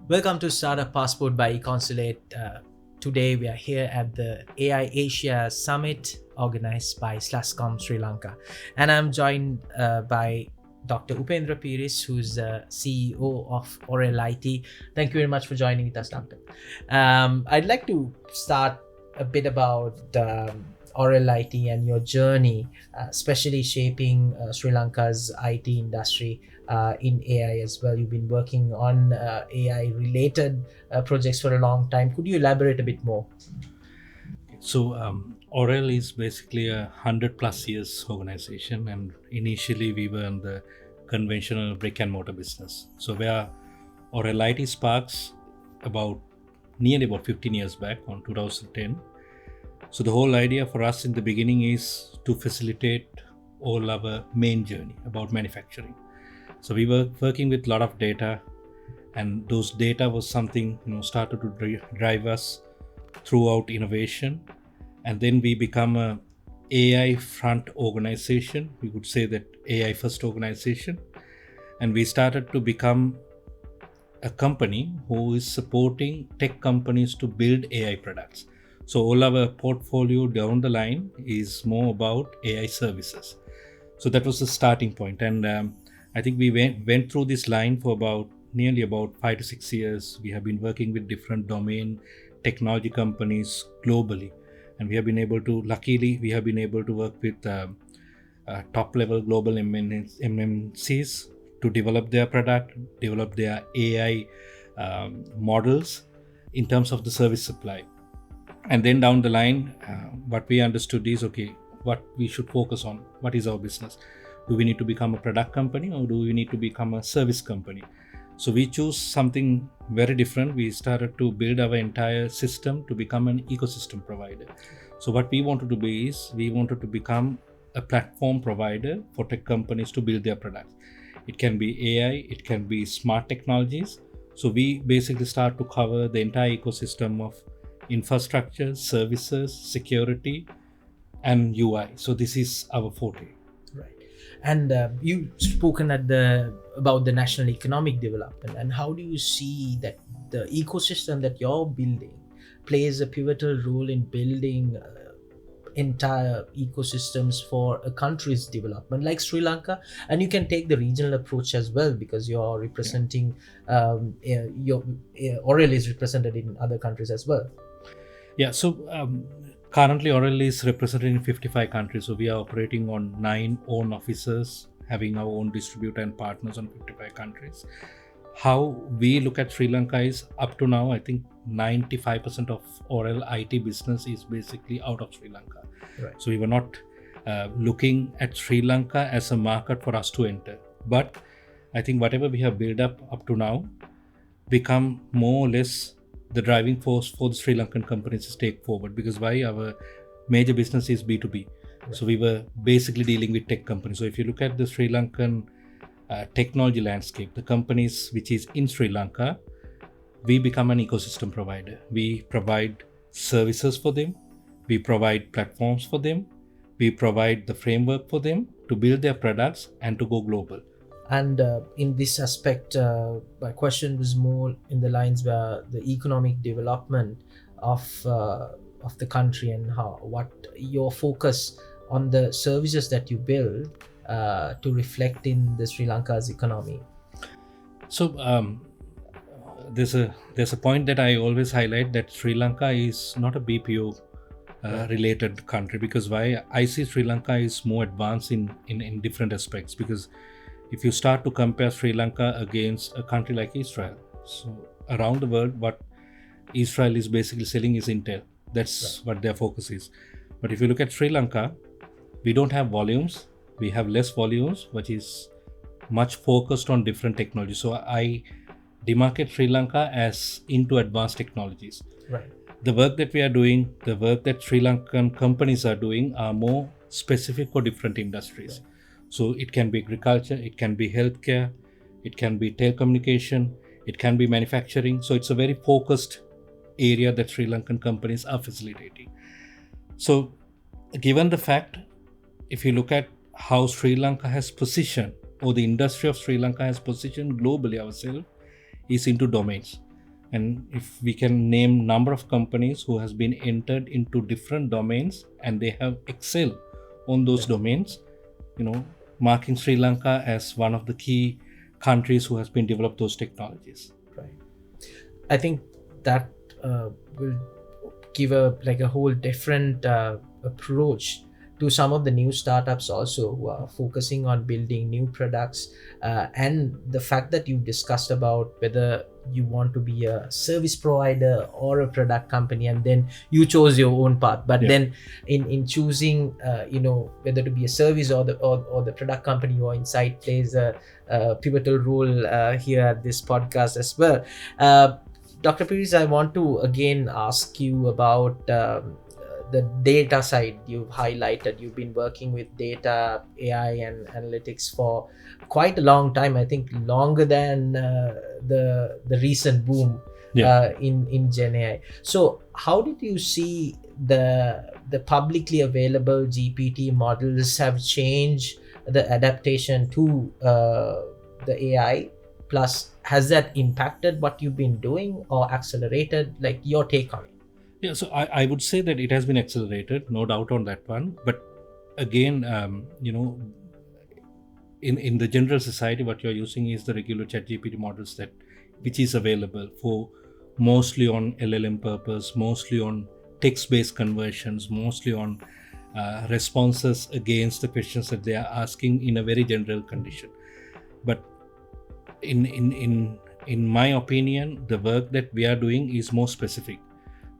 Welcome to Startup Passport by Econsulate. Today we are here at the AI Asia Summit organized by SLASSCOM Sri Lanka. And I'm joined by Dr. Upendra Pieris, who's the CEO of OREL IT. Thank you very much for joining with us, Doctor. I'd like to start a bit about OREL IT and your journey, especially shaping Sri Lanka's IT industry in AI as well. You've been working on AI related projects for a long time. Could you elaborate a bit more? So, OREL is basically a 100+ years organization, and initially we were in the conventional brick and mortar business. So, where OREL IT sparks about nearly about 15 years back on 2010. So, the whole idea for us in the beginning is to facilitate all our main journey about manufacturing. So, we were working with a lot of data, and those data was something started to drive us throughout innovation. And then we become a AI front organization. We would say that AI first organization. And we started to become a company who is supporting tech companies to build AI products. So all our portfolio down the line is more about AI services. So that was the starting point. And I think we went through this line for nearly about 5 to 6 years. We have been working with different domain technology companies globally, and luckily we have been able to work with top level global MNCs to develop their product, develop their AI models in terms of the service supply. And then down the line, what we understood is, okay, what we should focus on, what is our business? Do we need to become a product company, or do we need to become a service company? So we chose something very different. We started to build our entire system to become an ecosystem provider. So what we wanted to be is, we wanted to become a platform provider for tech companies to build their products. It can be AI, it can be smart technologies. So we basically start to cover the entire ecosystem of infrastructure, services, security, and UI. So this is our forte. Right. And you've spoken about the national economic development, and how do you see that the ecosystem that you're building plays a pivotal role in building entire ecosystems for a country's development, like Sri Lanka? And you can take the regional approach as well, because you're representing your OREL is represented in other countries as well. Yeah, so currently OREL is represented in 55 countries. So we are operating on 9 own offices, having our own distributor and partners on 55 countries. How we look at Sri Lanka is, up to now, I think 95% of OREL IT business is basically out of Sri Lanka. Right. So we were not looking at Sri Lanka as a market for us to enter. But I think whatever we have built up to now become more or less the driving force for the Sri Lankan companies to take forward. Because why? Our major business is B2B. Right. So we were basically dealing with tech companies. So if you look at the Sri Lankan technology landscape, the companies which is in Sri Lanka, we become an ecosystem provider. We provide services for them. We provide platforms for them. We provide the framework for them to build their products and to go global. And in this aspect, my question was more in the lines where the economic development of the country, and what your focus on the services that you build to reflect in the Sri Lanka's economy. So there's a point that I always highlight, that Sri Lanka is not a BPO related country. Because why? I see Sri Lanka is more advanced in different aspects. Because if you start to compare Sri Lanka against a country like Israel, so around the world, what Israel is basically selling is Intel. That's right. What their focus is. But if you look at Sri Lanka, we don't have volumes. We have less volumes, which is much focused on different technologies. So I demarcate Sri Lanka as into advanced technologies. Right. The work that we are doing, the work that Sri Lankan companies are doing, are more specific for different industries. Right. So it can be agriculture, it can be healthcare, it can be telecommunication, it can be manufacturing. So it's a very focused area that Sri Lankan companies are facilitating. So given the fact, if you look at how Sri Lanka has positioned, or the industry of Sri Lanka has positioned globally ourselves, is into domains. And if we can name number of companies who has been entered into different domains and they have excelled on those domains, marking Sri Lanka as one of the key countries who has been developed those technologies. Right. I think that will give a whole different approach to some of the new startups also who are focusing on building new products, and the fact that you discussed about whether you want to be a service provider or a product company, and then you chose your own path. But then in choosing whether to be a service or the product company, your insight plays a pivotal role here at this podcast as well. Dr. Pieris, I want to again ask you about the data side. You've highlighted you've been working with data, AI, and analytics for quite a long time. I think longer than the recent boom in Gen AI. So, how did you see the publicly available GPT models have changed the adaptation to the AI? Plus, has that impacted what you've been doing or accelerated? Like your take on it? Yeah, so I would say that it has been accelerated, no doubt on that one. But again, in the general society, what you're using is the regular ChatGPT models which is available for mostly on LLM purpose, mostly on text-based conversions, mostly on responses against the questions that they are asking in a very general condition. But in my opinion, the work that we are doing is more specific.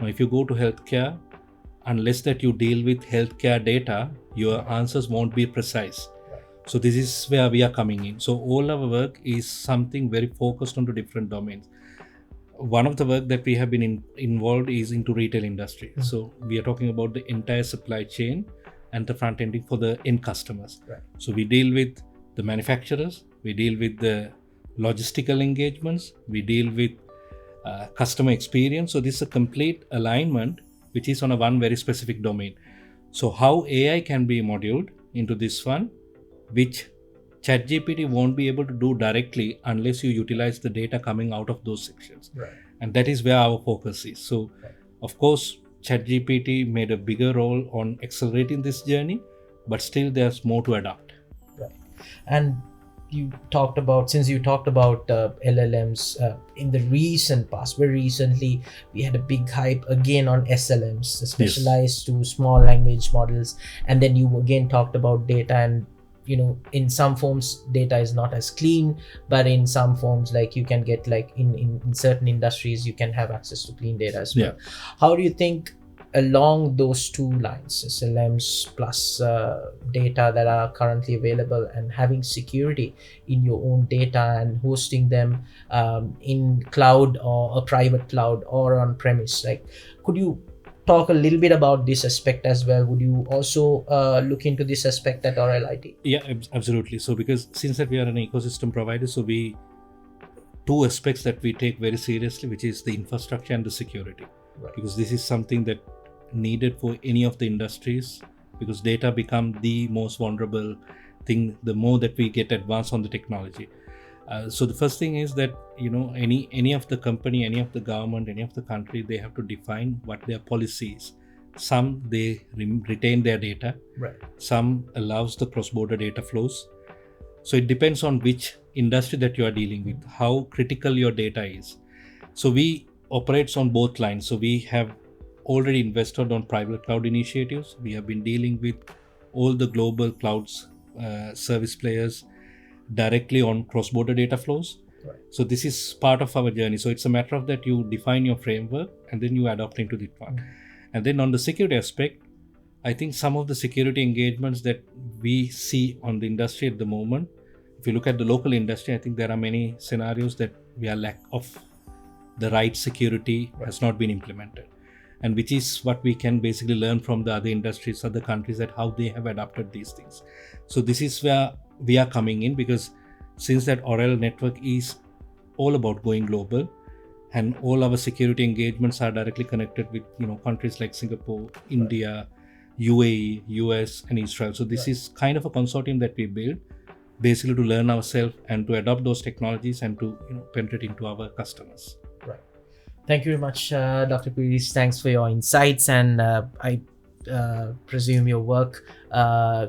Now, if you go to healthcare, unless that you deal with healthcare data, your answers won't be precise. So this is where we are coming in. So all our work is something very focused on the different domains. One of the work that we have been involved is into retail industry. So we are talking about the entire supply chain and the front ending for the end customers. So we deal with the manufacturers, we deal with the logistical engagements, we deal with customer experience. So this is a complete alignment which is on one very specific domain. So how AI can be moduled into this one, which ChatGPT won't be able to do directly unless you utilize the data coming out of those sections. And that is where our focus is. So of course, ChatGPT made a bigger role on accelerating this journey, but still there's more to adapt. And you talked about LLMs in the recent past. Very recently, we had a big hype again on SLMs, the specialized to small language models. And then you again talked about data, and in some forms data is not as clean, but in some forms, like you can get, like in certain industries, you can have access to clean data as well. How do you think along those two lines, SLMs plus data that are currently available, and having security in your own data and hosting them in cloud or a private cloud or on premise, like, could you talk a little bit about this aspect as well? Would you also look into this aspect at OREL IT? Yeah, absolutely. So because since that we are an ecosystem provider, so two aspects that we take very seriously, which is the infrastructure and the security. Because this is something that needed for any of the industries, because data become the most vulnerable thing the more that we get advanced on the technology. So the first thing is that any of the company, any of the government, any of the country, they have to define what their policy is. Some they retain their data, some allows the cross-border data flows. So it depends on which industry that you are dealing with, how critical your data is. So we operates on both lines. So we have already invested on private cloud initiatives. We have been dealing with all the global clouds service players directly on cross-border data flows. So this is part of our journey. So it's a matter of that you define your framework and then you adopt into that one. And then on the security aspect, I think some of the security engagements that we see on the industry at the moment, if you look at the local industry, I think there are many scenarios that we are lack of the right security has not been implemented. And which is what we can basically learn from the other industries, other countries, that how they have adapted these things. So this is where we are coming in, because since that OREL network is all about going global, and all our security engagements are directly connected with countries like Singapore, India, UAE, US, and Israel. So this is kind of a consortium that we build basically to learn ourselves and to adopt those technologies and to penetrate into our customers. Right. Thank you very much, Dr. Pieris. Thanks for your insights, and I presume your work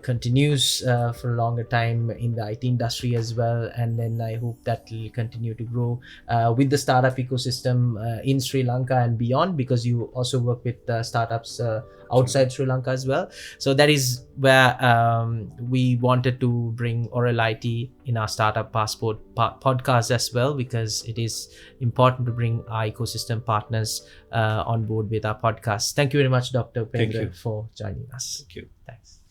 continues for a longer time in the IT industry as well. And then I hope that will continue to grow with the startup ecosystem in Sri Lanka and beyond, because you also work with startups outside Sri Lanka as well. So that is where we wanted to bring Oral IT in our Startup Passport podcast as well, because it is important to bring our ecosystem partners on board with our podcast. Thank you very much, Dr. Thank Upendra, you. for joining us. Thank you. Thanks.